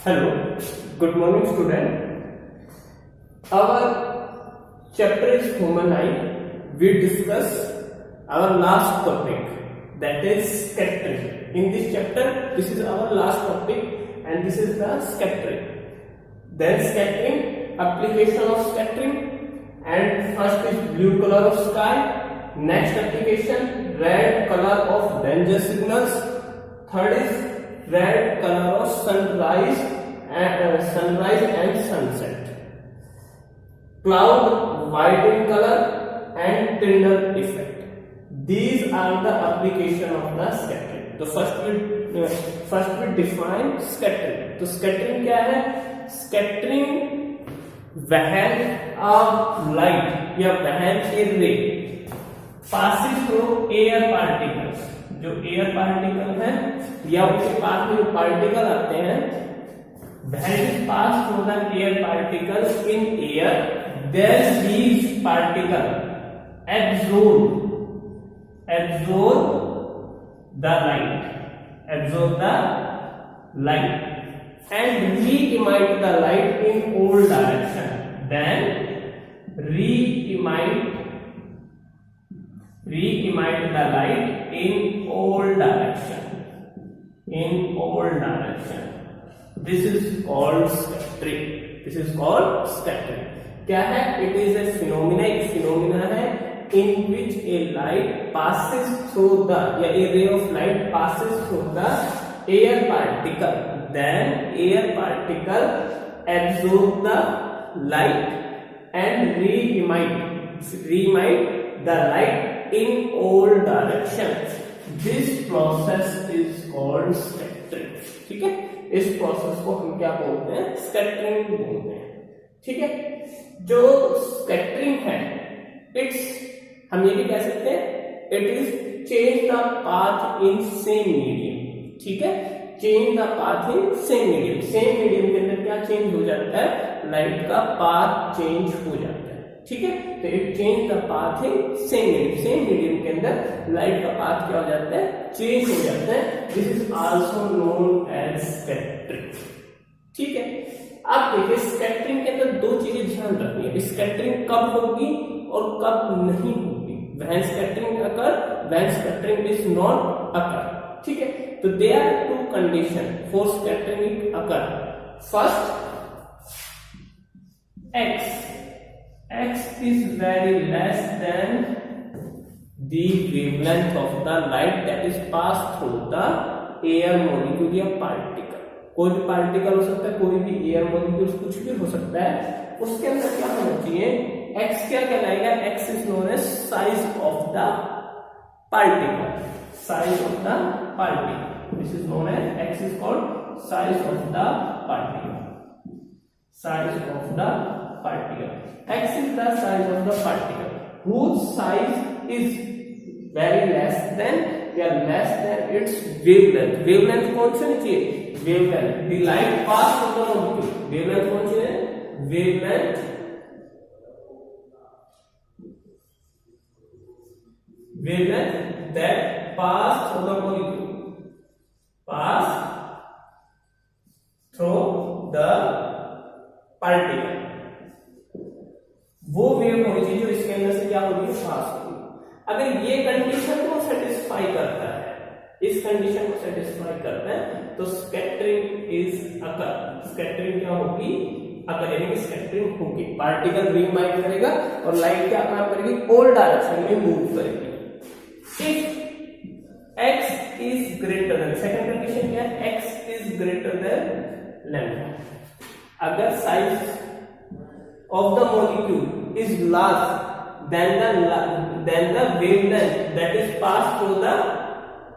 Hello, good morning student. Our chapter is human eye. We discuss our last topic, that is scattering. In this chapter, this is our last topic and this is the scattering. Then scattering, application of scattering, and first is blue color of sky. Next application, red color of danger signals. Third is red color of sunrise and sunset. Cloud white in color and Tyndall effect. These are the application of the scattering. तो first we define scattering. तो scattering क्या है? Scattering when a light या when a ray passes through air particles, जो air particle है या उसके पास में जो पार्टिकल आते हैं, when it pass through the air particles in air, then these particles absorb the light and re-emit the light in all direction. Then re-emit the light in all direction. This is called scattering. क्या है? It is a phenomena. एक phenomena है in which a light passes through the या a ray of light passes through the air particle. Then air particle absorb the light and re-emit the light in all directions. This process is called scattering. ठीक है, इस process को हम क्या बोलते हैं? Scattering बोलते हैं. ठीक है, जो स्कैटरिंग है, हम ये भी कह सकते हैं it is change the path in same medium. ठीक है, change the path in same medium. Same medium के अंदर क्या चेंज हो जाता है? लाइट का पाथ चेंज हो जाता है. ठीक है, तो it change the path in same medium के अंदर लाइट का पाथ क्या हो जाता है? चेंज हो जाता है. This is also known as scattering. ठीक है, अब देखिए स्कैटरिंग के अंदर दो चीजें ध्यान रखनी है. स्कैटरिंग कब होगी और कब नहीं होगी. When scattering occur, when scattering is not occur. ठीक है, तो there are two condition for scattering occur. First, x is very less than the wavelength of the light that is passed through the air molecule या particle. कोई भी particle हो सकता है, कोई भी एयर मॉलिक्यूल, कुछ भी हो सकता है. उसके अंदर क्या होना चाहिए? x क्या कहलाएगा? x is known as size of the particle. Size of the particle. This is known as x is called size of the particle. Size of the particle. X is the size of the particle whose size is very less than its wavelength. wavelength कौन सी होनी चाहिए? wavelength. The light pass through the molecule. wavelength कौन सी है? wavelength that pass through the molecule. Pass through the particle. वो wave होनी चाहिए जो इसके अंदर से क्या होगी? पास होगी. अगर ये कंडीशन को सेटिस्फाई करता है, इस कंडीशन को सेटिस्फाई करता है, तो स्कैटरिंग इज अकर. स्कैटरिंग क्या होगी? अकर, यानी कि स्कैटरिंग होगी. पार्टिकल री-इमाइट करेगा और लाइट क्या काम करेगी? ऑल डायरेक्शन में मूव करेगी. If x is greater than, second condition क्या है? x is greater than lambda. अगर size of the molecule is large than the wavelength that is passed through the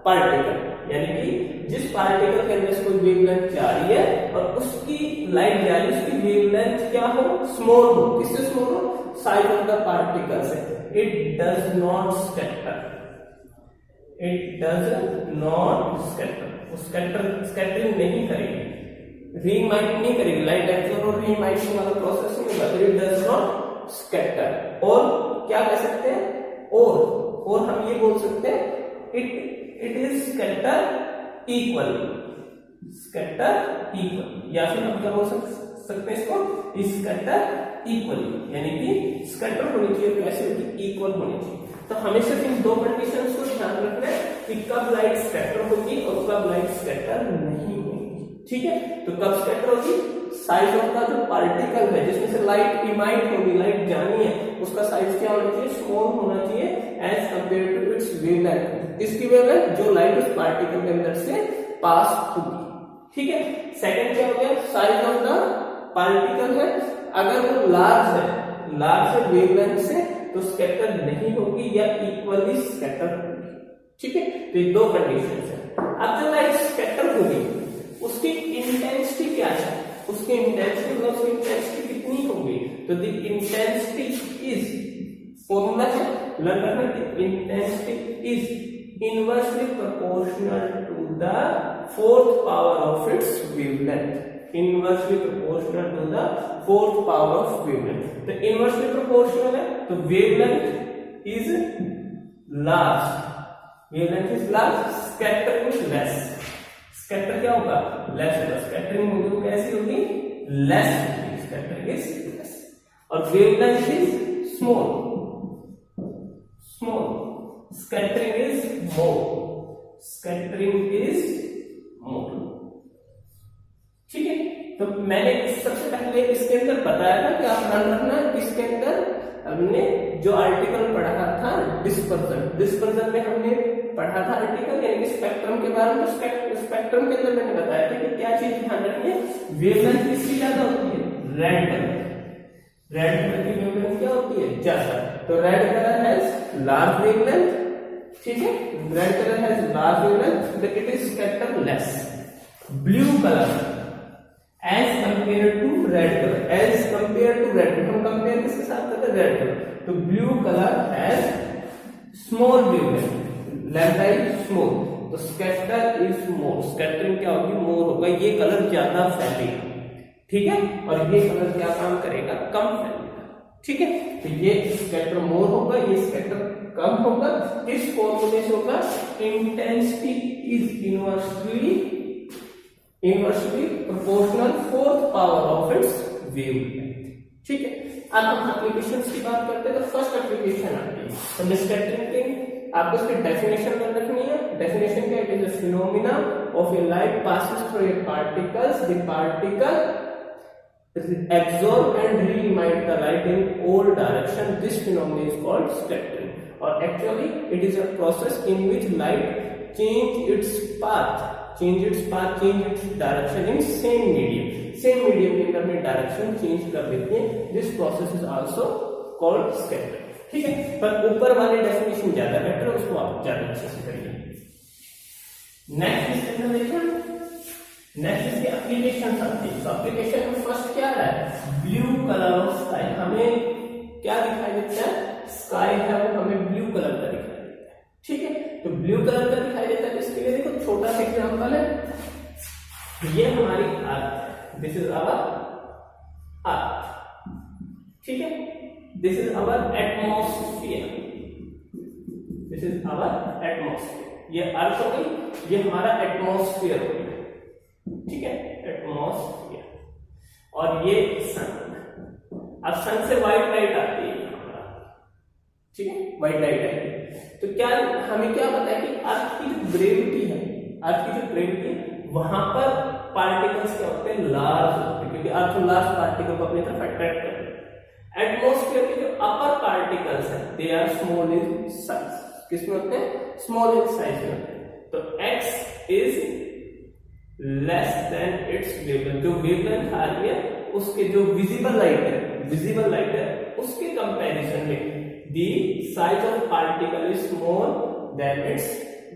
particle. यानी कि जिस पार्टिकल के अंदर से कोई वेवलेंथ जा रही है और उसकी लाइट जा रही है, उसकी वेवलेंथ क्या हो? स्मॉल हो. किससे स्मॉल हो? साइज ऑफ द पार्टिकल से. It does not scatter. Scattering नहीं करेगी, री-इमाइट नहीं करेगी. लाइट एब्जॉर्ब और री-इमाइटिंग वाला प्रोसेस नहीं होगा. It does not scatter. और क्या कह सकते हैं? और हम ये बोल सकते हैं it is scatter equally. Scatter equally, या फिर हम क्या बोल सकते हैं इसको, स्कैटर इक्वली, यानी कि स्कैटर होनी चाहिए कैसे होगी, इक्वल होनी चाहिए। तो हमें सिर्फ इन दो कंडीशंस को ध्यान रखना है कि कब लाइट स्कैटर होगी और कब लाइट स्कैटर नहीं होगी, ठीक है। तो कब स्कैटर होगी, साइज ऑफ द जो पार्टिकल है जिसमें से लाइट इमाइट होगी, लाइट जानी है, उसका साइज क्या होना चाहिए, स्मॉल होना चाहिए as compare to its wavelength, इसकी वेवलेंथ जो लाइट उस पार्टिकल के अंदर से पास होगी, ठीक है। सेकंड क्या हो गया, साइज ऑफ द पार्टिकल है, अगर वो लार्ज है, लार्ज है वेवलेंथ से, तो स्कैटर नहीं होगी या इक्वली स्कैटर होगी, ठीक है। तो ये दो कंडीशंस है। अब जब लाइट स्कैटर होगी उसकी इंटेंसिटी क्या है, उसकी इंटेंसिटी मतलब उसकी इंटेंसिटी कितनी होगी, तो द इंटेंसिटी इज, फॉर्मूला है लर्न करना, the intensity is inversely proportional to the fourth power of its wavelength, inversely proportional to the fourth power of wavelength. तो इनवर्सली प्रोपोर्शनल है तो wavelength is large, wavelength is large, scatter is less, scatter क्या होगा, less होगा, scattering होगी वो कैसी होगी, लेस होगी, स्कैटरिंग इज लेस, और wavelength is small, small, scattering is more, scattering is more, ठीक है। तो मैंने सबसे पहले इसके अंदर बताया था कि आप ध्यान रखना, इसके अंदर हमने जो आर्टिकल पढ़ा था डिस्पर्जन, डिस्पर्जन में हमने पढ़ा था आर्टिकल यानी कि स्पेक्ट्रम के बारे में। स्पेक्ट्रम के अंदर मैंने बताया था कि क्या चीज ध्यान रखनी है, वेवलेंथ किसकी ज्यादा होती है, रेड कलर, रेड कलर की वेवलेंथ क्या होती है, ज्यादा, तो red colour has large wavelength, ठीक है, red colour has large wavelength, but it is scatter less. Blue colour as compare to red colour, as compare to red colour, हम compare किसके साथ करते हैं, रेड कलर, तो blue colour has small wavelength, lambda is small, तो scatter is more, scattering क्या होगी, मोर होगा, ये कलर ज्यादा फैलेगा, ठीक है, और ये कलर क्या काम करेगा, कम फैलेगा, ठीक है। तो ये स्कैटर मोर होगा, ये स्कैटर कम होगा, इस फॉर्मूले से होगा intensity is inversely proportional fourth power of its wavelength, ठीक है। अब हम एप्लीकेशंस की बात करते हैं, तो फर्स्ट एप्लीकेशन आती है, तो स्कैटरिंग की आपको इसकी डेफिनेशन कर रखनी है। डेफिनेशन क्या है, it is a phenomena of A light passes through a particles, the particle absorb and re-emit the light in all direction, this phenomenon is called scattering, or actually it is a process in which light change its path, change its direction in same medium के अंदर में direction change कर देती है, this process is also called scattering, ठीक है। पर ऊपर वाली डेफिनेशन ज्यादा बेटर है, उसको आप ज्यादा अच्छे से करिए। नेक्स्ट इसके अंदर देखिए, नेक्स्ट इसकी एप्लीकेशन आती है, तो एप्लीकेशन में फर्स्ट क्या है, ब्लू कलर ऑफ स्काई, हमें क्या दिखाई देता है, स्काई है वो हमें ब्लू कलर का दिखाई देता है, ठीक है। तो ब्लू कलर का दिखाई देता है, इसके लिए देखो छोटा सा एग्जांपल है, ये हमारी earth, this is our earth, ठीक है, this is our atmosphere, this is our atmosphere, ये अर्थ हो गई, ये हमारा एटमॉस्फेयर हो गया, ठीक है, एटमॉस्फेयर, और ये सन, अब सन से व्हाइट लाइट आती है हमारा, ठीक है, व्हाइट लाइट आएगी, तो क्या हमें क्या पता है कि अर्थ की जो ग्रेविटी है, अर्थ की जो ग्रेविटी है वहां पर पार्टिकल्स क्या होते हैं, लार्ज होते हैं, क्योंकि अर्थ लार्ज पार्टिकल को अपनी तरफ अट्रैक्ट करते हैं। एटमॉस्फेयर के जो अपर पार्टिकल्स हैं they are small in size, किसमें होते हैं, स्मॉल इन साइज में होते हैं, तो x is less than its wavelength, जो वेवलेंथ आ रही है उसके जो विजिबल लाइट है उसके कंपैरिजन में the size of particle is small than its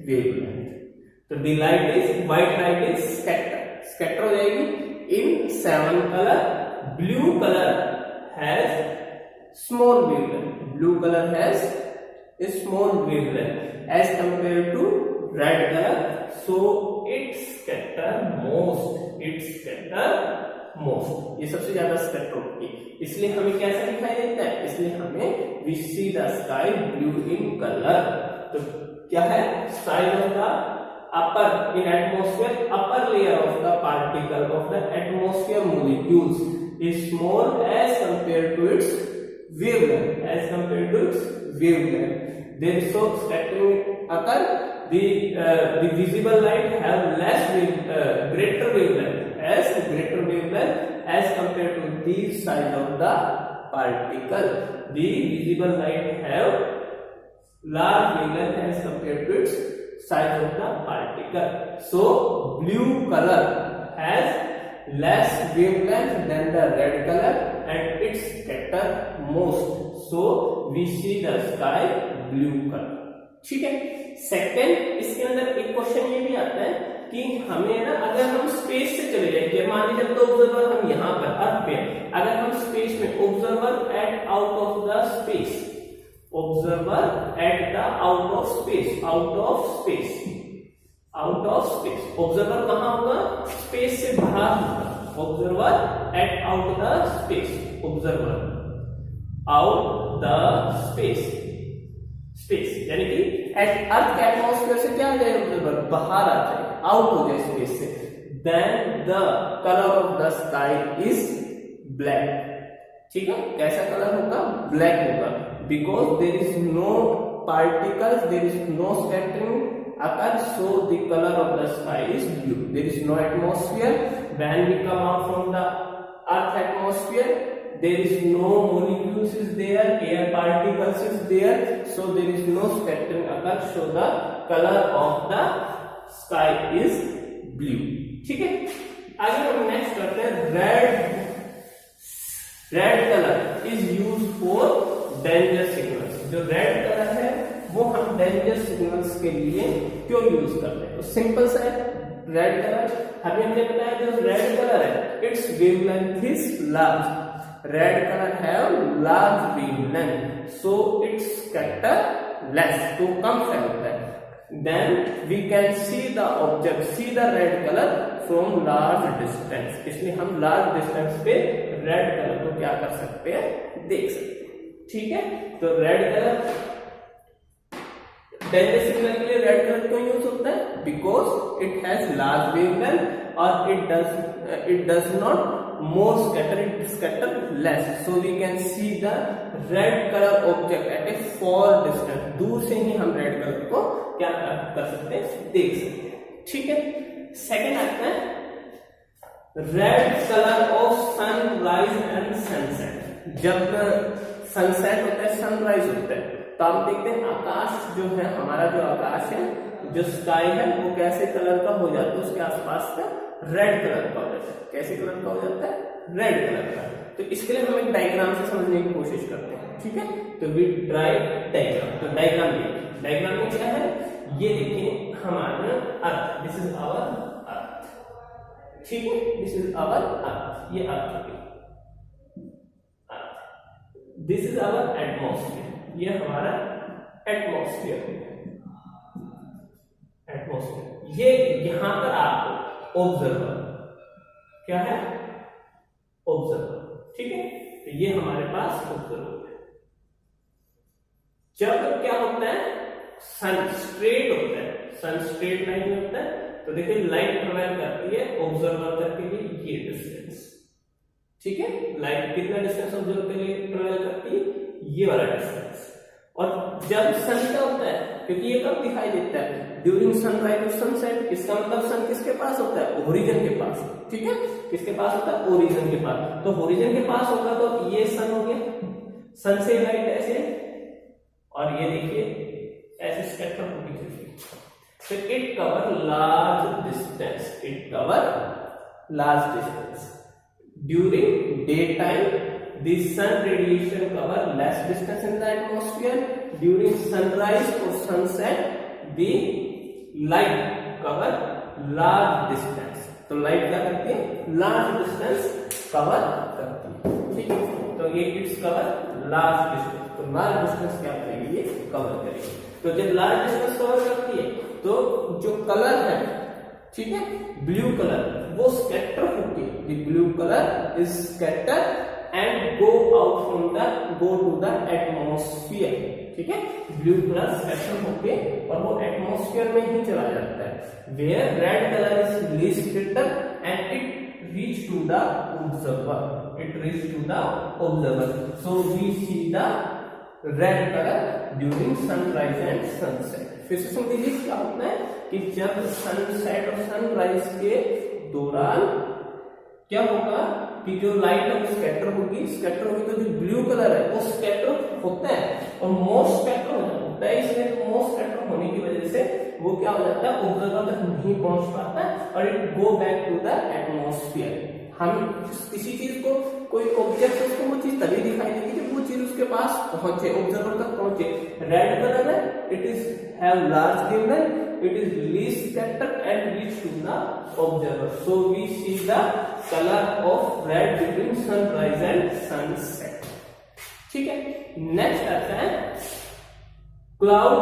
wavelength, तो the light is white light is scatter हो जाएगी in 7 colour. Blue colour has small wavelength, blue colour has a small wavelength as compared to red color, so it scatter most, ये सबसे ज्यादा scatter होती है, इसलिए हमें कैसा दिखाई देता है, इसलिए हमें we see the sky blue in color, तो क्या है, size of the upper in atmosphere, upper layer of the particle of the atmosphere molecules is small as compared to its wavelength. As compared to its wavelength, there is so scattering occur. The visible light have greater wavelength as compared to the size of the particle. The visible light have large wavelength as compared to its size of the particle. So blue color has less wavelength than the red color and it scatter most. So we see the sky blue color. ठीक है. Second, इसके अंदर एक question ये भी आता है कि हमें ना अगर हम स्पेस से चले जाएंगे, मान लीजिए तो ऑब्जर्वर हम यहाँ पर अर्थ पे, अगर हम स्पेस में observer at out of the space, observer at the out of space, observer कहाँ होगा? स्पेस से बाहर होगा. Observer at out the space, observer out the space यानी कि एट अर्थ के एटमॉस्फेयर से क्या आ जाए? ऑब्जर्वर बाहर आ जाए, आउट हो जाए स्पेस से. Then the colour of the sky is black. ठीक है, कैसा कलर होगा? ब्लैक होगा. Because there is no particles, there is no scattering occur, so the color of the sky is blue. There is no atmosphere. When we come out from the earth atmosphere, there is no molecules is there, air particles is there, so there is no scattering occur, so the color of the sky is blue. ठीक है, आगे हम next करते हैं. Red colour is used for danger signals. जो red colour है वो हम डेंजर सिग्नल्स के लिए क्यों यूज करते हैं? तो सिंपल सा है. रेड कलर अभी हमने बताया जो रेड कलर है its wavelength is large. Red colour have large wavelength, so its scatter less, तो कम फैलता है. Then we can see the object, see the red colour from large distance. इसलिए हम लार्ज डिस्टेंस पे रेड कलर को क्या कर सकते हैं? देख सकते हैं. ठीक है, तो रेड कलर डेंजर सिग्नल के लिए रेड कलर क्यों यूज होता है? Because it has large wavelength और it does not more scatter, it scatter less, so we can see the red colour object at a far distance. दूर से ही हम red colour को क्या कर सकते हैं? देख सकते हैं. ठीक है, सेकंड आता है red colour of sunrise and sunset. जब सनसेट होता है, सनराइज होता है, तो आप देखते हैं आकाश जो है, हमारा जो आकाश है, जो स्काई है, वो कैसे कलर का हो जाता है? उसके आसपास का रेड कलर का हो जाता है. कैसे कलर का हो जाता है? रेड कलर का. तो इसके लिए हम एक डायग्राम से समझने की कोशिश करते हैं. ठीक है, तो वी ड्राई डायग्राम. तो डायग्राम देखिए, डायग्राम में क्या है? ये देखिए हमारा अर्थ, दिस इज आवर अर्थ. ठीक है, दिस इज आवर अर्थ, ये अर्थ है. दिस इज आवर एटमॉस्फेयर, ये हमारा एटमॉस्फेयर है. एटमॉस्फेयर, ये यहां पर आपको ऑब्जर्वर क्या है? ऑब्जर्वर. ठीक है, तो ये हमारे पास ऑब्जर्वर है. जब क्या होता है? सन स्ट्रेट होता है, सन स्ट्रेट लाइन में होता है, तो देखिए लाइट ट्रेवल करती है ऑब्जर्वर तक के लिए ये डिस्टेंस. ठीक है, लाइट कितना डिस्टेंस ऑब्जर्वर के लिए ट्रेवल करती है? ये वाला डिस्टेंस. और जब सन का होता है, क्योंकि ये कब दिखाई देता है? ड्यूरिंग सनराइज और सनसेट. इसका मतलब सन किसके पास होता है? ओरिजिन के पास. ठीक है, किसके पास होता है? ओरिजिन के पास. तो ओरिजिन के पास होगा तो ये सन हो गया, सन से लाइट ऐसे, और ये देखिए ऐसे स्कैटर होगी. So it cover large distance. It cover large distance. During daytime, the sun radiation cover less distance in the atmosphere. During sunrise or sunset, the light cover large distance. तो light क्या करती है? Large distance cover करती है. ठीक है, तो ये इट्स कवर लार्ज डिस्टेंस. तो लार्ज डिस्टेंस क्या करेगी? ये कवर करेगी. तो जब लार्ज डिस्टेंस कवर करती है तो जो कलर है, ठीक है, ब्लू कलर, वो स्कैटर होती है. The blue colour is scatter and go to the atmosphere, ठीक है। ब्लू कलर स्कैटर होके और वो एटमॉस्फेयर में ही चला जाता है, where red colour is least scatter and it reach to the observer, so we see the red color during sunrise and sunset। फिर से सुन लीजिए क्या होता है कि जब सनसेट और सनराइज के दौरान क्या होगा कि जो लाइट है वो स्कैटर होगी तो जो ब्लू कलर है वो स्कैटर होता है और मोर स्कैटर होता है, इसलिए मोर स्कैटर होने की वजह से वो क्या हो जाता है, ऑब्जर्वर तक नहीं पहुंच पाता है और it go back to the atmosphere. हम किसी चीज को, कोई ऑब्जेक्ट है उसको वो चीज तभी दिखाई देगी जब वो चीज उसके पास पहुंचे, ऑब्जर्वर तक पहुंचे। रेड कलर है, it is have large wavelength, it is least scattered and reach to the observer, so we see the color of red between sunrise and sunset, ठीक है। नेक्स्ट आता है क्लाउड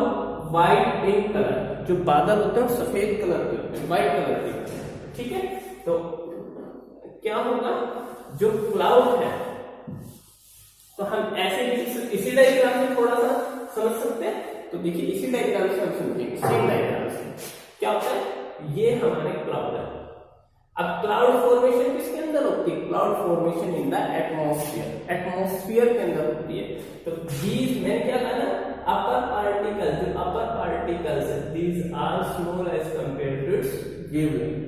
व्हाइट इन कलर, जो बादल होते हैं सफेद कलर के होते हैं, व्हाइट कलर के होते हैं, ठीक है। तो क्या होगा, जो क्लाउड है तो हम ऐसे इसी डायग्राम में थोड़ा सा समझ सकते हैं। तो देखिए इसी डायग्राम से हम समझेंगे, सेम डायग्राम से क्या होता है, ये हमारे क्लाउड है। अब क्लाउड फॉर्मेशन किसके अंदर होती है, cloud formation in the atmosphere के अंदर होती है। तो दीज मैंने क्या कहा ना, अपर पार्टिकल्स, जो अपर पार्टिकल्स है these are small as compared to its wavelength,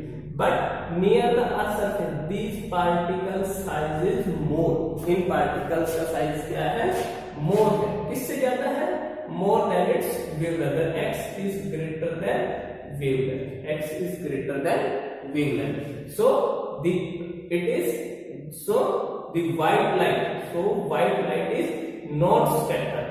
but near the earth surface these particles size is more. इन पार्टिकल्स का साइज क्या है, मोर है, किससे ज्यादा है, more than its wavelength, x is greater than wavelength, so the white light is not scattered,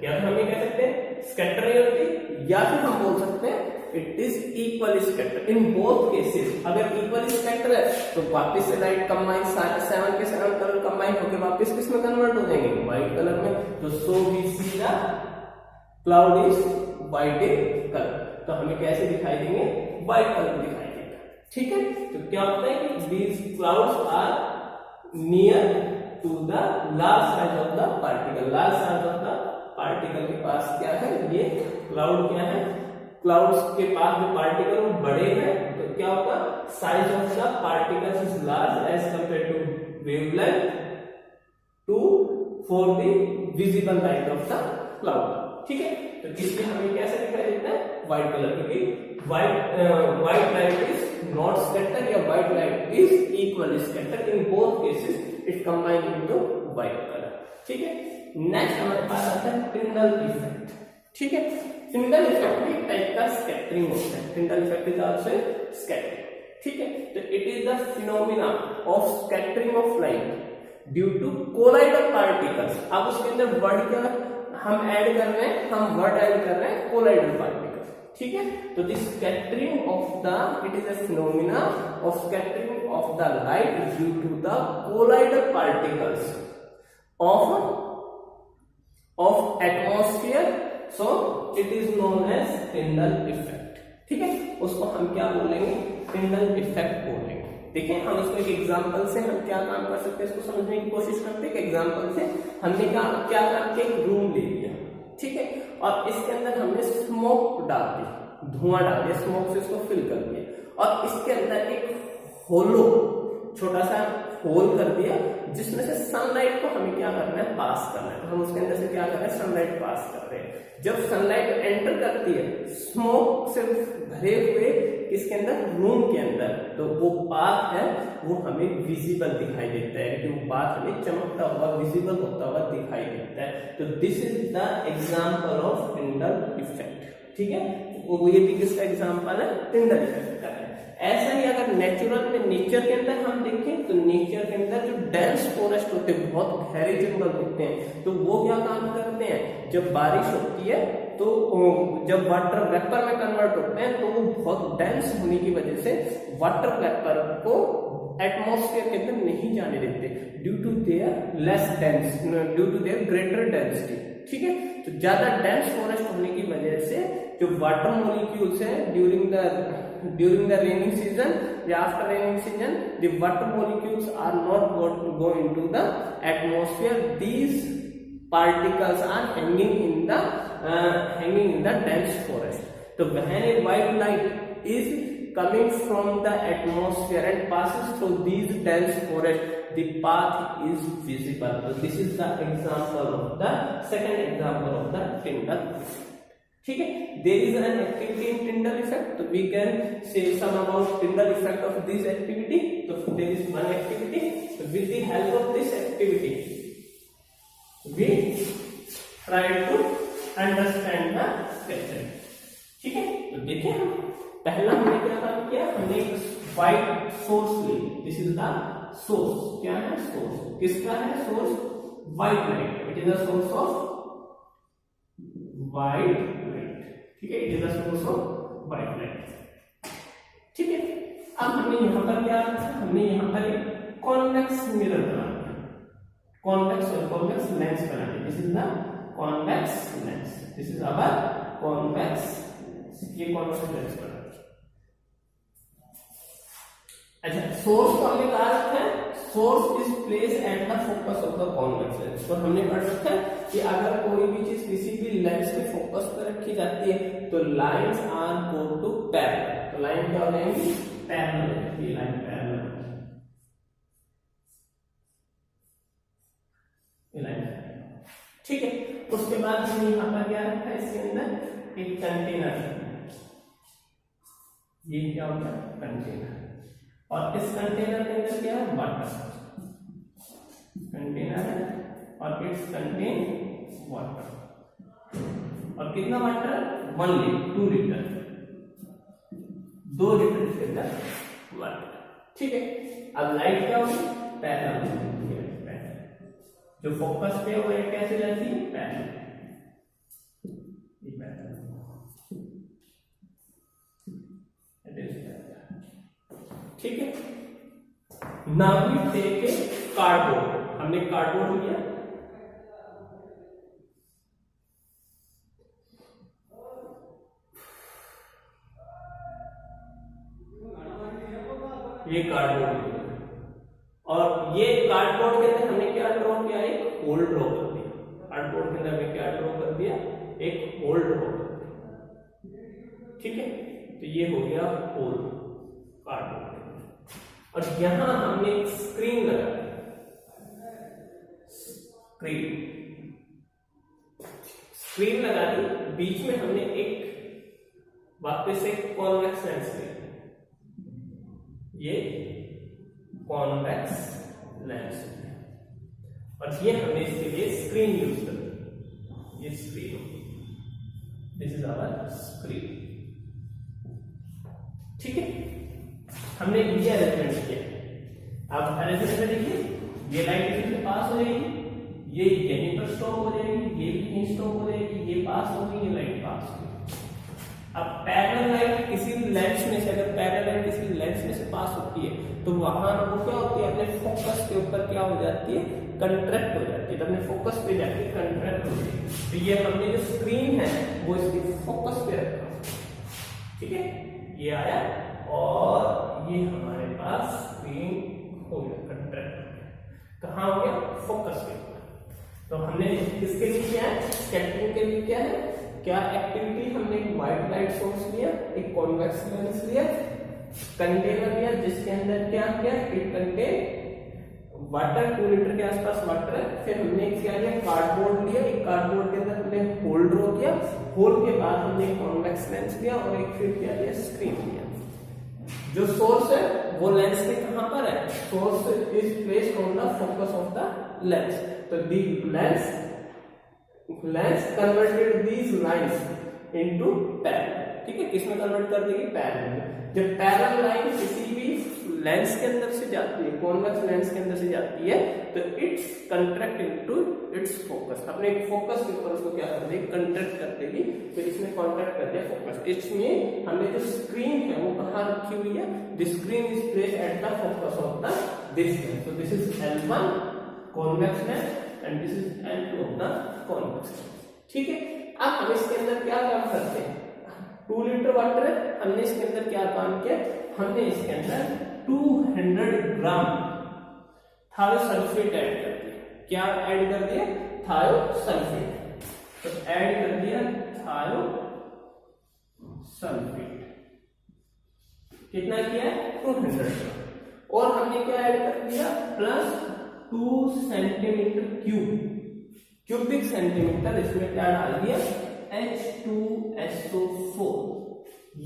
या फिर हम ये कह सकते हैं स्कैटर नहीं होती, या फिर हम बोल सकते हैं it is equally scatter. In both cases अगर इक्वली स्कैटर है तो वापस से लाइट कंबाइन 7 के 7 कलर कंबाइन होकर वापस किस में कन्वर्ट हो जाएंगे, व्हाइट कलर में। तो so we see the cloud is white in colour, तो हमें कैसे दिखाई देंगे, व्हाइट कलर दिखाई देगा, ठीक है। तो क्या होता है कि these clouds are near to the large size of the particle, के पास क्या है, ये क्लाउड क्या है, क्लाउड्स के पास जो पार्टिकल वो बड़े हैं, तो क्या होगा, size of the particles is large as compare to wavelength to for the visible light of the cloud, ठीक है। तो इसलिए हमें कैसे दिखाई देता है, व्हाइट कलर, क्योंकि white light is not scattered या white light is equally scattered, in both cases it combine into white colour, ठीक है। नेक्स्ट हमारे पास आता है टिंडल इफेक्ट, ठीक है। टिंडल इफेक्ट में एक टाइप का स्कैटरिंग होता है, Tyndall effect is also scattering, ठीक है। तो it is the phenomena of scattering of light due to colloidal particles. अब उसके अंदर वर्ड क्या हम ऐड कर रहे हैं, कोलाइडल पार्टिकल्स, ठीक है। तो this scattering of the, it is a phenomena of scattering of the light due to the colloidal particles of atmosphere, so it is known as Tyndall effect, ठीक है। उसको हम क्या बोलेंगे, Tyndall effect बोलेंगे। देखिए हम इसको एक एग्जांपल से हम क्या काम कर सकते हैं, इसको समझने की कोशिश करते हैं। एग्जांपल से हमने क्या काम किया, एक रूम ले लिया, ठीक है, और इसके अंदर हमने स्मोक डाल दी, धुआं डाल दिया, स्मोक से इसको फिल कर दिया, और इसके अंदर एक होलो छोटा सा होल कर दिया जिसमें से सनलाइट को हमें क्या करना है, पास करना है। तो हम उसके अंदर से क्या कर रहे हैं, सनलाइट पास कर रहे हैं। जब सनलाइट एंटर करती है स्मोक से भरे हुए इसके अंदर, रूम के अंदर, तो वो पाथ है वो हमें विजिबल दिखाई देता है, कि वो पाथ हमें चमकता हुआ, विजिबल होता हुआ दिखाई देता है। तो this is the example of Tyndall effect, ठीक है। वो ये भी किसका एग्जाम्पल है, टिंडल इफेक्ट का है। ऐसा ही अगर नेचुरल में, नेचर के अंदर हम देखें तो नेचर के अंदर जो डेंस फॉरेस्ट होते हैं, बहुत गहरे जंगल होते हैं, तो वो क्या काम करते हैं, जब बारिश होती है तो जब वाटर वेपर में कन्वर्ट होते हैं तो वो बहुत डेंस होने की वजह से वाटर वेपर को एटमॉस्फेयर के अंदर नहीं जाने देते, due to their less dense, due to their greater density, ठीक है। तो ज्यादा डेंस फॉरेस्ट होने की वजह से जो वाटर मॉलिक्यूल्स हैं ड्यूरिंग द रेनिंग सीजन या after raining season, the water molecules are not go into the atmosphere, these particles are hanging in the dense forest. So when a white light is coming from the atmosphere and passes through these dense forest, the path is visible. So this is the example of the second example of the Tyndall effect. ठीक है, there is an activity in Tyndall effect, so we can say some about Tyndall effect of this activity. So there is one activity, so with the help of this activity we try to understand the picture. ठीक है, तो देखिए हम पहला हमने क्या काम किया, हमने एक व्हाइट सोर्स ली, दिस इज द सोर्स, क्या है सोर्स, किसका है source, white light, it is the source of white light, ठीक है, it is the source of white light. ठीक है, अब हमने यहां पर क्या, हमने यहां पर एक कॉन्वेक्स मिरर बना, convex or convex lens बनाते हैं, this is the convex lens, this is our convex lens, ये convex lens बनाते हैं। अच्छा, सोर्स को हमने कहा रखा है, source is place at the focus of the convex lens, तो हमने पढ़ रखा है कि अगर कोई भी चीज किसी भी लेंस के फोकस पर रखी जाती है तो lines are go to parallel, तो लाइन क्या हो जाएंगी, पैरेलल, ये लाइन पैरेलल, ठीक है। उसके बाद हमने यहाँ पर क्या रखा है, इसके अंदर एक कंटेनर, ये क्या होगा कंटेनर, और इस कंटेनर के अंदर क्या है, वाटर, कंटेनर है और इट्स कंटेन वाटर, और कितना वाटर, 1 लीटर, 2 लीटर, 2 लीटर इसके अंदर वाटर, ठीक है। अब लाइट क्या होगी, पैरेलल, जो फोकस पे वो कैसे जाती है, पैरेलल, ठीक है। Now we take a cardboard, हमने कार्डबोर्ड लिया, ये कार्डबोर्ड, और ये कार्डबोर्ड के अंदर हमने क्या ड्रॉ किया, एक होल ड्रॉ कर दिया, कार्डबोर्ड के अंदर हमने क्या ड्रॉ कर दिया, एक होल ड्रॉ कर दिया, ठीक है। तो ये हो गया होल कार्डबोर्ड के अंदर, और यहां हमने एक स्क्रीन लगा दी, स्क्रीन लगा दी, बीच में हमने एक वापस एक कॉन्वेक्स लेंस लिया, ये कॉन्वेक्स लेंस, और ये हमने इसके लिए स्क्रीन यूज कर दी, ये screen, this is our screen, ठीक है। हमने ये अरेंजमेंट किया, अब अरेंजमेंट देखिए, ये लाइट इसी से पास हो जाएगी, ये यहीं पर स्टॉप हो जाएगी, ये भी यहीं स्टॉप हो जाएगी, ये पास होगी, ये लाइट पास होगी। अब पैरेलल लाइट किसी लेंस में से, अगर पैरेलल लाइट किसी लेंस में से पास होती है तो वहां वो क्या होती है, अपने फोकस के ऊपर क्या हो जाती है, कंट्रैक्ट हो जाती है, तो अपने फोकस पे जाके कंट्रैक्ट हो जाती है। तो ये हमने जो स्क्रीन है वो इसके फोकस पे रखा, ठीक है, ये आया, और ये हमारे पास स्क्रीन हो गया, कंट्रैक्ट हो गया, कहाँ हो गया, फोकस के ऊपर। तो हमने किसके लिए किया है, स्कैटरिंग के लिए क्या है, क्या एक्टिविटी, हमने एक व्हाइट लाइट सोर्स लिया, एक कॉन्वेक्स लेंस लिया, कंटेनर लिया जिसके अंदर क्या किया, इट कंटेन वाटर, 2 लीटर के आसपास वाटर है, फिर हमने क्या लिया, कार्डबोर्ड लिया, एक कार्डबोर्ड के अंदर हमने होल ड्रॉ किया, होल के बाद हमने एक कॉन्वेक्स लेंस लिया, और एक फिर क्या लिया, स्क्रीन लिया। जो सोर्स है वो लेंस के कहां पर है, source is placed on the focus of the lens, तो the lens converted these lines into parallel, ठीक है, किसमें कन्वर्ट कर देगी, पैरेलल। जब पैरेलल लाइन किसी भी लेंस के अंदर से जाती है, कॉन्वेक्स लेंस के अंदर से जाती है, तो it's contract into its focus, अपने फोकस के ऊपर उसको क्या कर देगी, कंट्रैक्ट कर देगी, फिर इसने कॉन्ट्रैक्ट कर दिया फोकस। इसमें हमने जो स्क्रीन है वो कहाँ रखी हुई है, the screen is placed at the focus of the this lens, so this is L1 convex lens and this is L2 of the convex lens, ठीक है। अब हम इसके अंदर क्या काम करते हैं, 2 लीटर वाटर है, हमने इसके अंदर क्या काम किया, हमने इसके अंदर 200 ग्राम थायोसल्फेट ऐड कर दिया। क्या ऐड कर दिया, थायोसल्फेट। तो ऐड कर दिया थायोसल्फेट, कितना किया है, 200 ग्राम। और हमने क्या ऐड कर दिया, प्लस 2 सेंटीमीटर क्यूबिक सेंटीमीटर, इसमें क्या डाल दिया, H2SO4।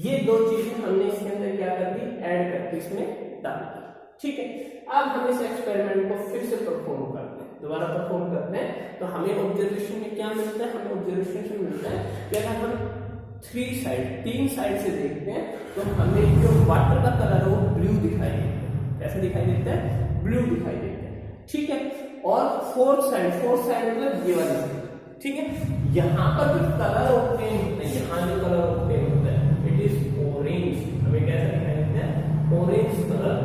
ये दो चीजें हमने इसके अंदर क्या कर दी, ऐड करके इसमें डाल दी। ठीक है। अब हम इस एक्सपेरिमेंट को फिर से परफॉर्म करते हैं, दोबारा परफॉर्म करते हैं। तो हमें ऑब्जर्वेशन में क्या मिलता है, हमें ऑब्जर्वेशन में मिलता है कि अगर हम 3 साइड से देखते हैं तो हमें जो वाटर का कलर है वो ब्लू दिखाई देता है। कैसे दिखाई देता है, ब्लू दिखाई देता है। ठीक है। और फोर्थ साइड मतलब ये वाली साइड, ठीक है, यहाँ पर जो कलर ऑब्टेन होता है, यहाँ जो कलर ऑब्टेन होता है, इट इज ऑरेंज। हमें कैसा दिखाई देता है, ऑरेंज कलर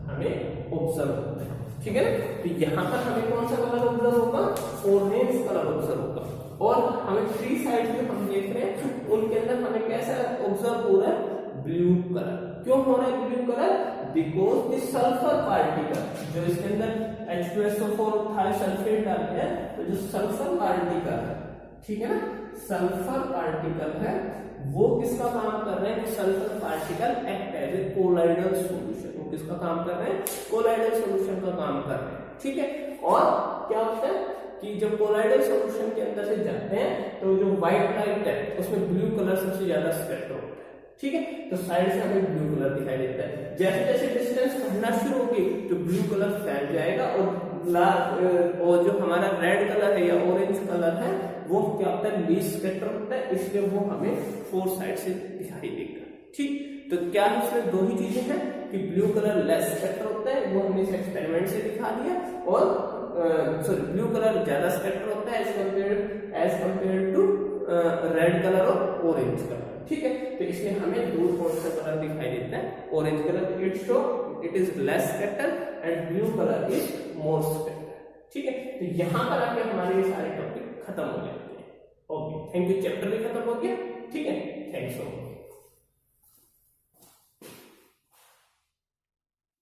हमें ऑब्जर्व होता है। ठीक है ना। तो यहाँ पर हमें कौन सा कलर ऑब्जर्व होगा, ऑरेंज कलर ऑब्जर्व होगा। और हमें 3 साइड जो हम देख रहे हैं उनके अंदर हमें कैसा ऑब्जर्व हो रहा है, ब्लू कलर। क्यों हो रहा है blue colour, because the sulphur particle जो इसके अंदर H2SO4 थायोसल्फेट डालते हैं, तो जो सल्फर पार्टिकल है, ठीक है ना, सल्फर पार्टिकल है, वो किसका काम कर रहे हैं, sulphur particle act as a colloidal solution. वो किसका काम कर रहे हैं, कोलाइडल सॉल्यूशन का काम कर रहे हैं। ठीक है। और क्या होता है कि जब कोलाइडल सॉल्यूशन के अंदर से जाते हैं तो जो व्हाइट लाइट है उसमें ब्लू कलर सबसे ज्यादा स्पेक्ट्रम होता है। ठीक है। तो साइड से हमें ब्लू कलर दिखाई देता है। जैसे जैसे डिस्टेंस बढ़ना शुरू होगी तो ब्लू कलर फैल जाएगा और जो हमारा रेड कलर है या ऑरेंज कलर है वो क्या होता है, लीस्ट स्पेक्ट्रम होता है, इसलिए वो हमें 4 साइड से दिखाई देगा। ठीक। तो क्या है, इसमें 2 ही चीजें हैं कि ब्लू कलर लेस स्पेक्ट्रम होता है, वो हमने इस एक्सपेरिमेंट से दिखा दिया, और ब्लू कलर ज्यादा स्पेक्ट्रम होता है as compare to red colour और ऑरेंज कलर। ठीक है। तो इसलिए हमें 2 कौन सा कलर दिखाई देता है, orange colour it is less spectrum and blue colour is more spectrum. ठीक है। तो यहाँ पर आके हमारे ये सारे टॉपिक खत्म हो जाते हैं। Okay, thank you. चैप्टर भी खत्म हो गया। ठीक है, थैंक्स सो मच।